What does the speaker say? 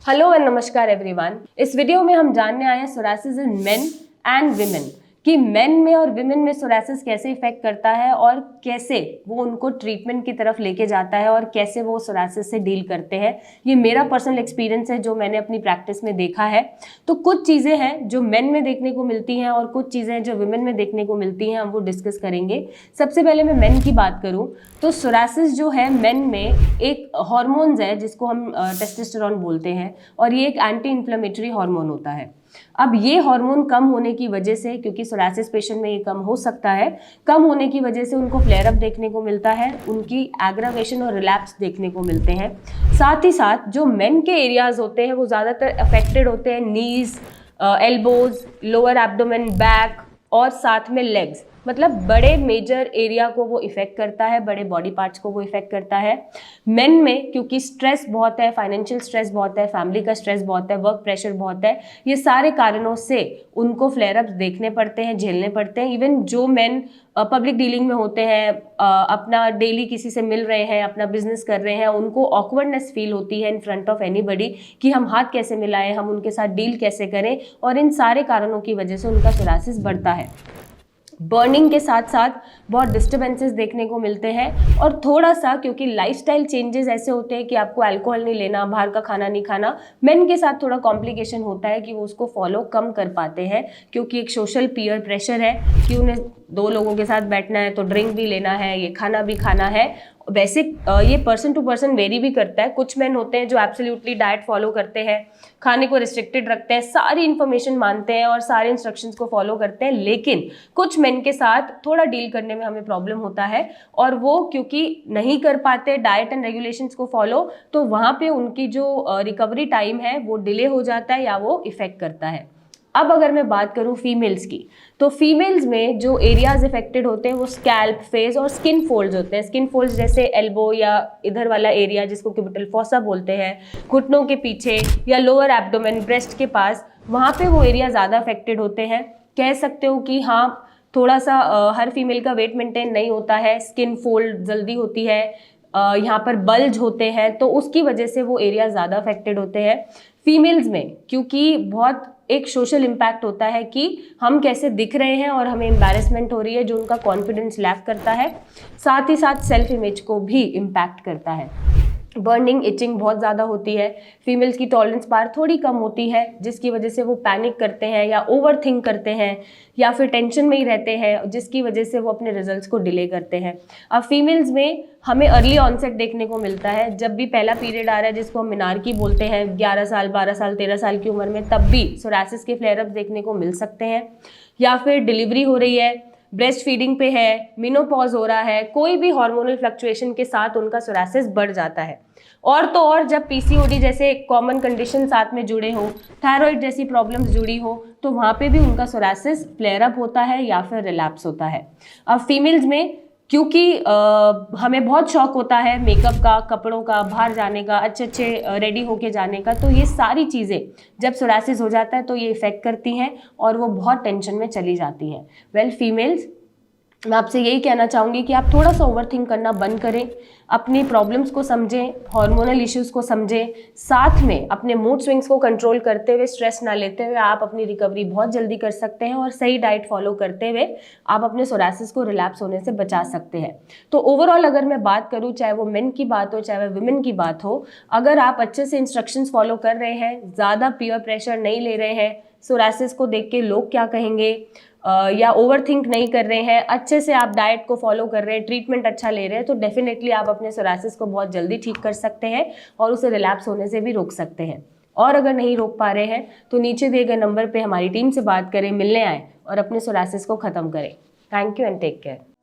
Hello and नमस्कार everyone. इस video में हम जानने आए हैं psoriasis in main and women कि मेन में और विमेन में सोरासिस कैसे इफेक्ट करता है और कैसे वो उनको ट्रीटमेंट की तरफ लेके जाता है और कैसे वो सोरासिस से डील करते हैं। ये मेरा पर्सनल एक्सपीरियंस है जो मैंने अपनी प्रैक्टिस में देखा है। तो कुछ चीज़ें हैं जो मेन में देखने को मिलती हैं और कुछ चीज़ें जो विमेन में देखने को मिलती हैं, हम वो डिस्कस करेंगे। सबसे पहले मैं मेन की बात करूँ तो सोरासिस जो है मेन में एक हार्मोन्स है जिसको हम टेस्टोस्टेरोन बोलते हैं और ये एक एंटी इन्फ्लेमेटरी हार्मोन होता है। अब ये हार्मोन कम होने की वजह से, क्योंकि सोरासिस पेशेंट में ये कम हो सकता है, कम होने की वजह से उनको फ्लेयर अप देखने को मिलता है, उनकी एग्रावेशन और रिलैप्स देखने को मिलते हैं। साथ ही साथ जो मेन के एरियाज होते हैं वो ज़्यादातर अफेक्टेड होते हैं नीज, एल्बोज, लोअर एब्डोमेन, बैक और साथ में लेग्स, मतलब बड़े मेजर एरिया को वो इफेक्ट करता है, बड़े बॉडी पार्ट्स को वो इफेक्ट करता है। मेन में क्योंकि स्ट्रेस बहुत है, फाइनेंशियल स्ट्रेस बहुत है, फैमिली का स्ट्रेस बहुत है, वर्क प्रेशर बहुत है, ये सारे कारणों से उनको फ्लेयर अप्स देखने पड़ते हैं, झेलने पड़ते हैं। इवन जो मेन पब्लिक डीलिंग में होते हैं, अपना डेली किसी से मिल रहे हैं, अपना बिजनेस कर रहे हैं, उनको ऑकवर्डनेस फील होती है इन फ्रंट ऑफ एनीबडी कि हम हाथ कैसे मिलाएं, हम उनके साथ डील कैसे करें, और इन सारे कारणों की वजह से उनका सोरासिस बढ़ता है। बर्निंग के साथ साथ बहुत डिस्टर्बेंसेस देखने को मिलते हैं और थोड़ा सा, क्योंकि लाइफस्टाइल चेंजेस ऐसे होते हैं कि आपको अल्कोहल नहीं लेना, बाहर का खाना नहीं खाना, मेन के साथ थोड़ा कॉम्प्लिकेशन होता है कि वो उसको फॉलो कम कर पाते हैं, क्योंकि एक सोशल पीयर प्रेशर है कि उन्हें दो लोगों के साथ बैठना है तो ड्रिंक भी लेना है, ये खाना भी खाना है। वैसे ये पर्सन टू पर्सन वेरी भी करता है। कुछ मेन होते हैं जो एब्सोल्युटली डाइट फॉलो करते हैं, खाने को रिस्ट्रिक्टेड रखते हैं, सारी इन्फॉर्मेशन मानते हैं और सारे इंस्ट्रक्शंस को फॉलो करते हैं, लेकिन कुछ मेन के साथ थोड़ा डील करने में हमें प्रॉब्लम होता है और वो क्योंकि नहीं कर पाते डाइट एंड रेगुलेशंस को फॉलो, तो वहाँ पे उनकी जो रिकवरी टाइम है वो डिले हो जाता है या वो इफेक्ट करता है। अब अगर मैं बात करूं फीमेल्स की, तो फीमेल्स में जो एरियाज इफेक्टेड होते हैं वो स्कैल्प, फेस और स्किन फोल्ड्स होते हैं। स्किन फोल्ड्स जैसे एल्बो या इधर वाला एरिया जिसको क्यूबिटल फोसा बोलते हैं, घुटनों के पीछे या लोअर एब्डोमेन, ब्रेस्ट के पास, वहाँ पे वो एरिया ज़्यादा अफेक्टेड होते हैं। कह सकते हो कि हाँ, थोड़ा सा हर फीमेल का वेट मेंटेन नहीं होता है, स्किन फोल्ड जल्दी होती है, यहाँ पर बल्ज होते हैं, तो उसकी वजह से वो एरिया ज़्यादा अफेक्टेड होते हैं फीमेल्स में, क्योंकि बहुत एक सोशल इम्पैक्ट होता है कि हम कैसे दिख रहे हैं और हमें एम्बैरेसमेंट हो रही है जो उनका कॉन्फिडेंस लैक करता है। साथ ही साथ सेल्फ इमेज को भी इम्पैक्ट करता है। बर्निंग, इचिंग बहुत ज़्यादा होती है। फीमेल्स की टॉलरेंस पावर थोड़ी कम होती है जिसकी वजह से वो पैनिक करते हैं या ओवर थिंक करते हैं या फिर टेंशन में ही रहते हैं, जिसकी वजह से वो अपने रिजल्ट्स को डिले करते हैं। अब फीमेल्स में हमें अर्ली ऑनसेट देखने को मिलता है। जब भी पहला पीरियड आ रहा है जिसको हम मिनार्की बोलते हैं, 11 साल, 12 साल, 13 साल की उम्र में, तब भी सोरासिस के फ्लेयर अप्स देखने को मिल सकते हैं। या फिर डिलीवरी हो रही है, ब्रेस्ट फीडिंग पे है, मेनोपॉज हो रहा है, कोई भी हार्मोनल फ्लक्चुएशन के साथ उनका सोरासिस बढ़ जाता है। और तो और जब पीसीओडी जैसे कॉमन कंडीशन साथ में जुड़े हो, थायराइड जैसी प्रॉब्लम्स जुड़ी हो, तो वहाँ पे भी उनका सोरासिस फ्लेयर अप होता है या फिर रिलैप्स होता है। अब फीमेल्स में क्योंकि हमें बहुत शौक होता है मेकअप का, कपड़ों का, बाहर जाने का, अच्छे रेडी होके जाने का, तो ये सारी चीज़ें जब सोरासिस हो जाता है तो ये इफेक्ट करती हैं और वो बहुत टेंशन में चली जाती हैं। वेल फीमेल्स, मैं आपसे यही कहना चाहूँगी कि आप थोड़ा सा ओवर थिंक करना बंद करें, अपनी प्रॉब्लम्स को समझें, हार्मोनल इश्यूज़ को समझें, साथ में अपने मूड स्विंग्स को कंट्रोल करते हुए, स्ट्रेस ना लेते हुए आप अपनी रिकवरी बहुत जल्दी कर सकते हैं और सही डाइट फॉलो करते हुए आप अपने सोरासिस को रिलैप्स होने से बचा सकते हैं। तो ओवरऑल अगर मैं बात करूँ, चाहे वो मेन की बात हो चाहे वो विमेन की बात हो, अगर आप अच्छे से इंस्ट्रक्शंस फॉलो कर रहे हैं, ज़्यादा पीयर प्रेशर नहीं ले रहे हैं, सोरासिस को देख के लोग क्या कहेंगे या ओवर थिंक नहीं कर रहे हैं, अच्छे से आप डाइट को फॉलो कर रहे हैं, ट्रीटमेंट अच्छा ले रहे हैं, तो डेफिनेटली आप अपने सोरासिस को बहुत जल्दी ठीक कर सकते हैं और उसे रिलैप्स होने से भी रोक सकते हैं। और अगर नहीं रोक पा रहे हैं तो नीचे दिए गए नंबर पे हमारी टीम से बात करें, मिलने आएँ और अपने सोरासिस को ख़त्म करें। Thank you and take care.